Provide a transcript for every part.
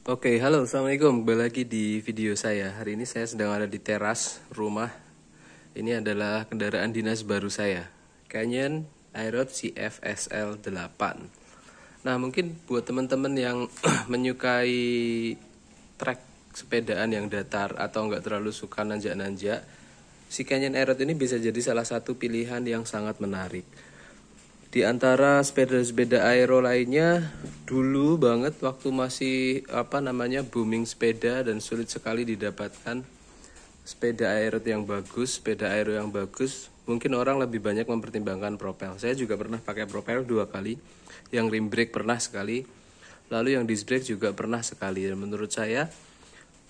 Oke, halo, assalamualaikum. Kembali lagi di video saya. Hari ini saya sedang ada di teras rumah. Ini adalah kendaraan dinas baru saya, Canyon Aerox CF-SL 8. Nah, mungkin buat teman-teman yang menyukai trek sepedaan yang datar atau nggak terlalu suka nanjak-nanjak, si Canyon Aerox ini bisa jadi salah satu pilihan yang sangat menarik. Di antara sepeda-sepeda aero lainnya, dulu banget waktu masih booming sepeda dan sulit sekali didapatkan sepeda aero yang bagus, mungkin orang lebih banyak mempertimbangkan propel. Saya juga pernah pakai propel 2 kali, yang rim brake pernah sekali, lalu yang disc brake juga pernah sekali. Dan menurut saya,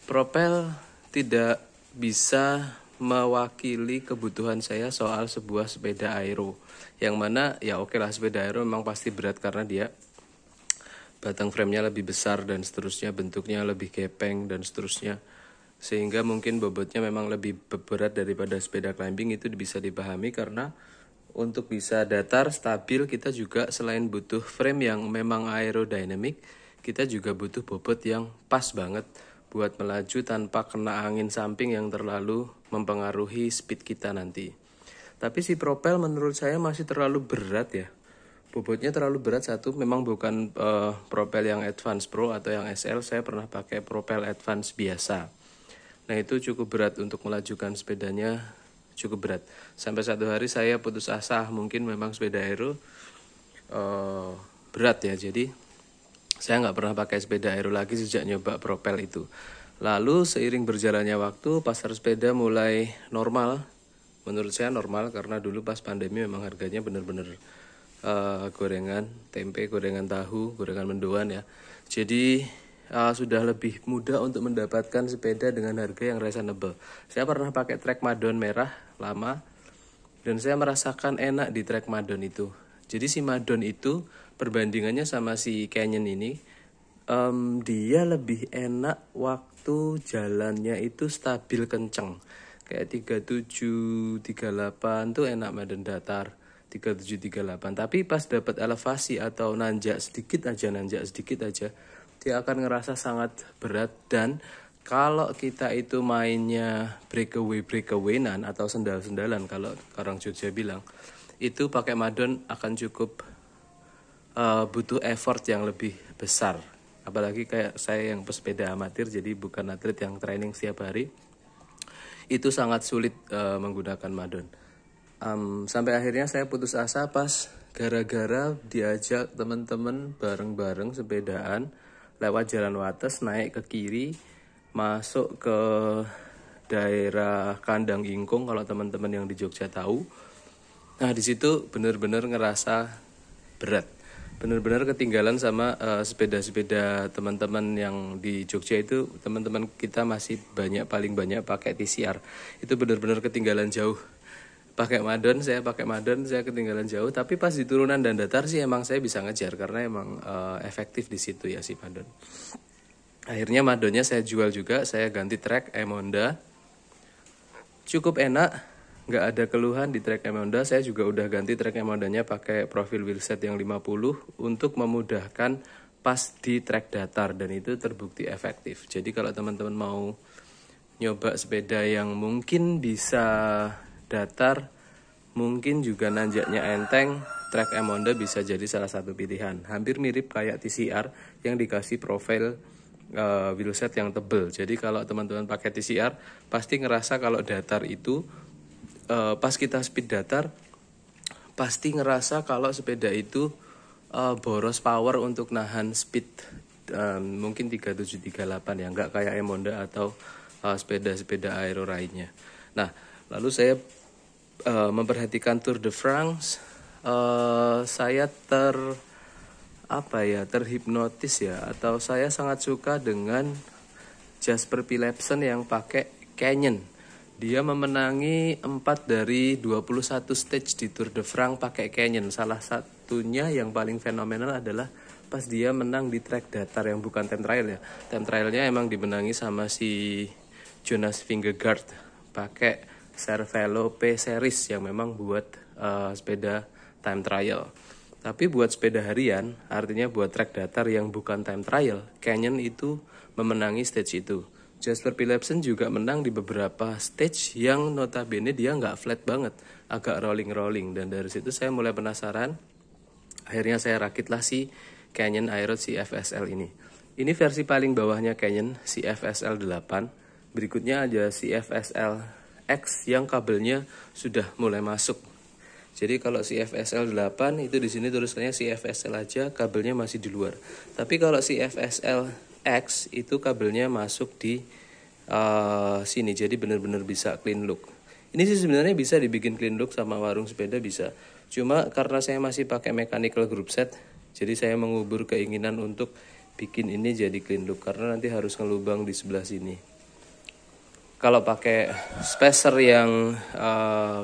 propel tidak bisa mewakili kebutuhan saya soal sebuah sepeda aero, yang mana ya oke lah, sepeda aero memang pasti berat karena dia batang frame-nya lebih besar dan seterusnya, bentuknya lebih gepeng dan seterusnya, sehingga mungkin bobotnya memang lebih berat daripada sepeda climbing. Itu bisa dipahami karena untuk bisa datar stabil, kita juga selain butuh frame yang memang aerodynamic, kita juga butuh bobot yang pas banget buat melaju tanpa kena angin samping yang terlalu mempengaruhi speed kita nanti. Tapi si propel menurut saya masih terlalu berat ya. Bobotnya terlalu berat. Satu, memang bukan propel yang Advance Pro atau yang SL. Saya pernah pakai propel Advance biasa. Nah, itu cukup berat untuk melajukan sepedanya, cukup berat. Sampai satu hari saya putus asa, mungkin memang sepeda aero berat ya. Jadi saya nggak pernah pakai sepeda aero lagi sejak nyoba propel itu. Lalu seiring berjalannya waktu, pasar sepeda mulai normal. Menurut saya normal karena dulu pas pandemi memang harganya bener-bener gorengan tempe, gorengan tahu, gorengan mendoan ya. Jadi sudah lebih mudah untuk mendapatkan sepeda dengan harga yang reasonable. Saya pernah pakai trek Madon merah lama dan saya merasakan enak di trek Madon itu. Jadi si Madon itu perbandingannya sama si Canyon ini, dia lebih enak waktu jalannya itu stabil kenceng. Kayak 37, 38 tuh enak Madon datar, 37, 38. Tapi pas dapat elevasi atau nanjak sedikit aja, dia akan ngerasa sangat berat. Dan kalau kita itu mainnya breakaway-nan atau sendal-sendalan, kalau orang Jogja bilang, itu pakai Madon akan cukup butuh effort yang lebih besar. Apalagi kayak saya yang pesepeda amatir, jadi bukan atlet yang training setiap hari, itu sangat sulit menggunakan Madon. Sampai akhirnya saya putus asa pas gara-gara diajak teman-teman bareng-bareng sepedaan lewat Jalan Wates, naik ke kiri, masuk ke daerah Kandang Ingkung kalau teman-teman yang di Jogja tahu. Nah, di situ benar-benar ngerasa berat. Benar-benar ketinggalan sama sepeda-sepeda teman-teman yang di Jogja itu. Teman-teman kita masih paling banyak pakai TCR. Itu benar-benar ketinggalan jauh. Saya pakai Madon, saya ketinggalan jauh. Tapi pas di turunan dan datar sih emang saya bisa ngejar karena emang efektif di situ ya si Madon. Akhirnya Madonnya saya jual juga, saya ganti trek M-Honda. Cukup enak, nggak ada keluhan di trek M-Honda. Saya juga udah ganti trek M-Hondanya pakai profil wheelset yang 50 untuk memudahkan pas di trek datar, dan itu terbukti efektif. Jadi kalau teman-teman mau nyoba sepeda yang mungkin bisa datar, mungkin juga nanjaknya enteng, trek M-Honda bisa jadi salah satu pilihan. Hampir mirip kayak TCR yang dikasih profil wheelset yang tebel. Jadi kalau teman-teman pakai TCR, pasti ngerasa kalau datar itu pas kita speed datar, pasti ngerasa kalau sepeda itu boros power untuk nahan speed mungkin 37, 38 ya, nggak kayak M-Honda atau sepeda-sepeda aero lainnya. Nah, lalu saya memperhatikan Tour de France, saya terhipnotis ya, atau saya sangat suka dengan Jasper Philipsen yang pakai Canyon. Dia memenangi 4 dari 21 stage di Tour de France pakai Canyon. Salah satunya yang paling fenomenal adalah pas dia menang di trek datar yang bukan time trial ya. Time trialnya emang dimenangi sama si Jonas Vingegaard pakai Cervelo P Series yang memang buat sepeda time trial. Tapi buat sepeda harian, artinya buat trek datar yang bukan time trial, Canyon itu memenangi stage itu. Jasper Philipsen juga menang di beberapa stage yang notabene dia nggak flat banget, agak rolling-rolling. Dan dari situ saya mulai penasaran, akhirnya saya rakitlah si Canyon Aero CFSL ini. Ini versi paling bawahnya Canyon CFSL 8. Berikutnya ada CFSL X yang kabelnya sudah mulai masuk. Jadi kalau CFSL 8 itu di sini tulisannya CFSL aja, kabelnya masih di luar. Tapi kalau CFSL X itu kabelnya masuk di sini, jadi benar-benar bisa clean look. Ini sih sebenarnya bisa dibikin clean look sama warung sepeda bisa. Cuma karena saya masih pakai mechanical group set, jadi saya mengubur keinginan untuk bikin ini jadi clean look karena nanti harus ngelubang di sebelah sini. Kalau pakai spacer yang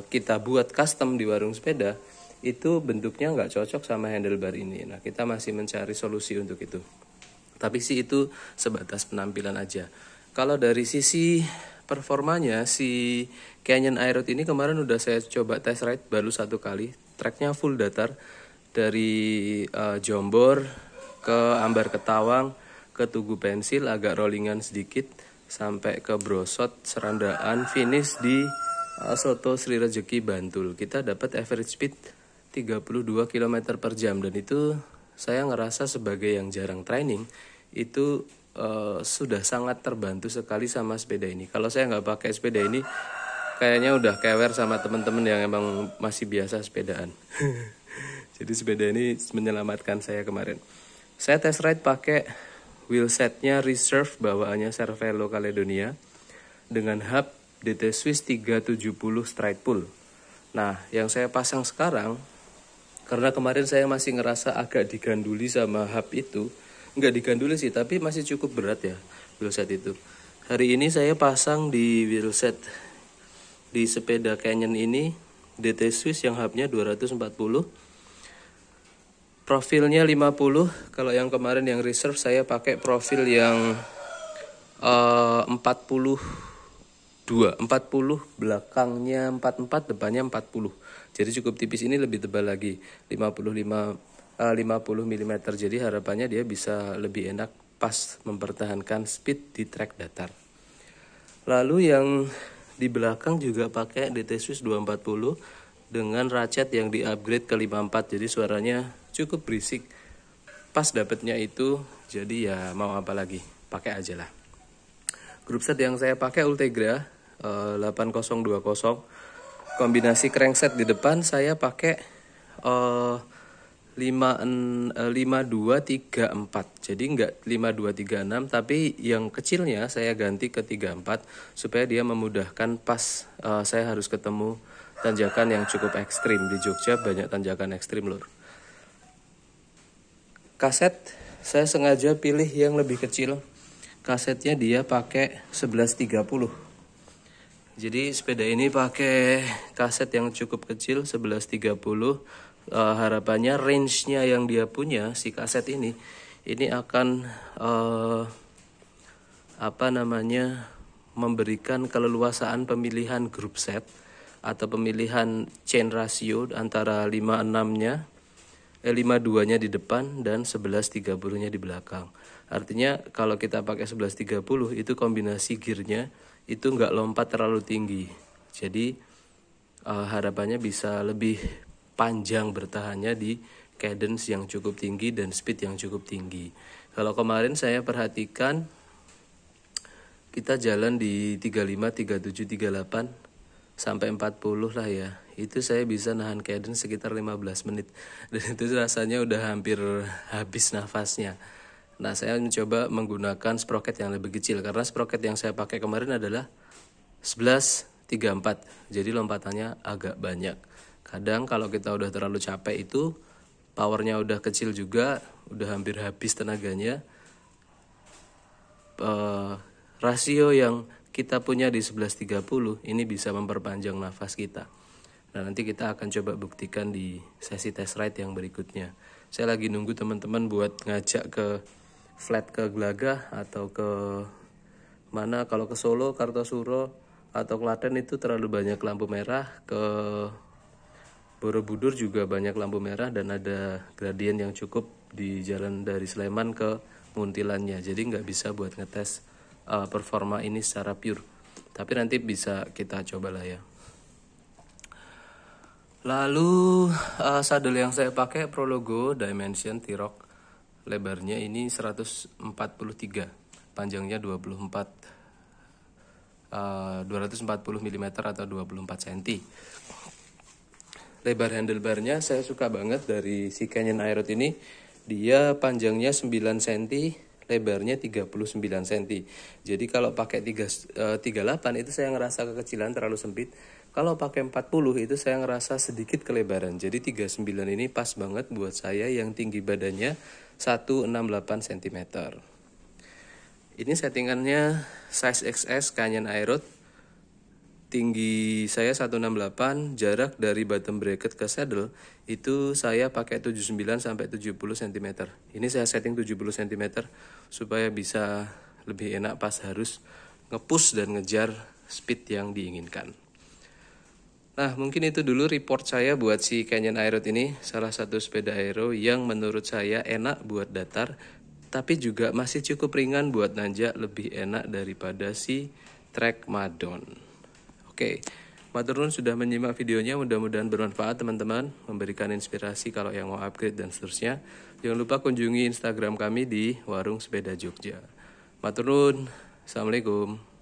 kita buat custom di warung sepeda, itu bentuknya nggak cocok sama handlebar ini. Nah, kita masih mencari solusi untuk itu. Tapi sih itu sebatas penampilan aja. Kalau dari sisi performanya, si Canyon Aero ini kemarin udah saya coba test ride baru 1 kali. Tracknya full datar dari Jombor ke Ambar Ketawang, ke Tugu Pensil, agak rollingan sedikit, sampai ke Brosot, Serandaan, finish di Soto Sri Rejeki Bantul. Kita dapat average speed 32 km per jam, dan itu saya ngerasa sebagai yang jarang training itu sudah sangat terbantu sekali sama sepeda ini. Kalau saya nggak pakai sepeda ini, kayaknya udah kewer sama teman-teman yang emang masih biasa sepedaan. Jadi sepeda ini menyelamatkan saya kemarin. Saya test ride pakai wheelsetnya Reserve bawaannya Cervelo Caledonia dengan hub DT Swiss 370 straight pull. Nah, yang saya pasang sekarang, karena kemarin saya masih ngerasa agak diganduli sama hub itu, nggak diganduli sih, tapi masih cukup berat ya wheelset itu. Hari ini saya pasang di wheelset di sepeda Canyon ini DT Swiss yang hubnya 240. Profilnya 50. Kalau yang kemarin yang Reserve saya pakai profil yang 40 belakangnya 44, depannya 40. Jadi cukup tipis, ini lebih tebal lagi 50 mm. Jadi harapannya dia bisa lebih enak pas mempertahankan speed di trek datar. Lalu yang di belakang juga pakai DT Swiss 240 dengan ratchet yang di-upgrade ke 54. Jadi suaranya cukup berisik. Pas dapetnya itu, jadi ya mau apa lagi, pakai aja lah. Group set yang saya pakai Ultegra 8020. Kombinasi crankset di depan saya pakai 5234. Jadi enggak 5236, tapi yang kecilnya saya ganti ke 34 supaya dia memudahkan pas saya harus ketemu tanjakan yang cukup ekstrim. Di Jogja banyak tanjakan ekstrim lur. Kaset saya sengaja pilih yang lebih kecil. Kasetnya dia pakai 1130. Jadi sepeda ini pakai kaset yang cukup kecil 1130. Harapannya range-nya yang dia punya si kaset ini akan memberikan keleluasaan pemilihan group set atau pemilihan chain ratio antara 56-nya 52-nya di depan dan 1130-nya di belakang. Artinya kalau kita pakai 1130 itu kombinasi gearnya itu nggak lompat terlalu tinggi. Jadi harapannya bisa lebih panjang bertahannya di cadence yang cukup tinggi dan speed yang cukup tinggi. Kalau kemarin saya perhatikan kita jalan di 35, 37, 38 sampai 40 lah ya. Itu saya bisa nahan cadence sekitar 15 menit. Dan itu rasanya udah hampir habis nafasnya. Nah, saya mencoba menggunakan sprocket yang lebih kecil. Karena sprocket yang saya pakai kemarin adalah 1134. Jadi lompatannya agak banyak. Kadang kalau kita udah terlalu capek itu, powernya udah kecil juga, udah hampir habis tenaganya. Rasio yang kita punya di 1130 ini bisa memperpanjang nafas kita. Nah, nanti kita akan coba buktikan di sesi test ride yang berikutnya. Saya lagi nunggu teman-teman buat ngajak ke flat ke Glagah atau ke mana. Kalau ke Solo, Kartosuro atau Klaten itu terlalu banyak lampu merah. Ke Borobudur juga banyak lampu merah dan ada gradien yang cukup di jalan dari Sleman ke Muntilannya. Jadi nggak bisa buat ngetes performa ini secara pure. Tapi nanti bisa kita coba lah ya. Lalu saddle yang saya pakai Prologo Dimension T-Rock. Lebarnya ini 143, panjangnya 240 mm atau 24 cm. Lebar handlebarnya saya suka banget dari si Canyon Aeroad ini. Dia panjangnya 9 cm, lebarnya 39 cm. Jadi kalau pakai 38 itu saya ngerasa kekecilan, terlalu sempit. Kalau pakai 40 itu saya ngerasa sedikit kelebaran. Jadi 39 ini pas banget buat saya yang tinggi badannya 168 cm. Ini settingannya size XS Canyon Aeroad. Tinggi saya 168, jarak dari bottom bracket ke saddle itu saya pakai 79 sampai 70 cm. Ini saya setting 70 cm supaya bisa lebih enak pas harus nge-push dan ngejar speed yang diinginkan. Nah, mungkin itu dulu report saya buat si Canyon Aeroad ini, salah satu sepeda aero yang menurut saya enak buat datar, tapi juga masih cukup ringan buat nanjak, lebih enak daripada si Trek Madon. Oke, matur nuwun sudah menyimak videonya, mudah-mudahan bermanfaat teman-teman, memberikan inspirasi kalau yang mau upgrade dan seterusnya. Jangan lupa kunjungi Instagram kami di Warung Sepeda Jogja. Matur nuwun, assalamualaikum.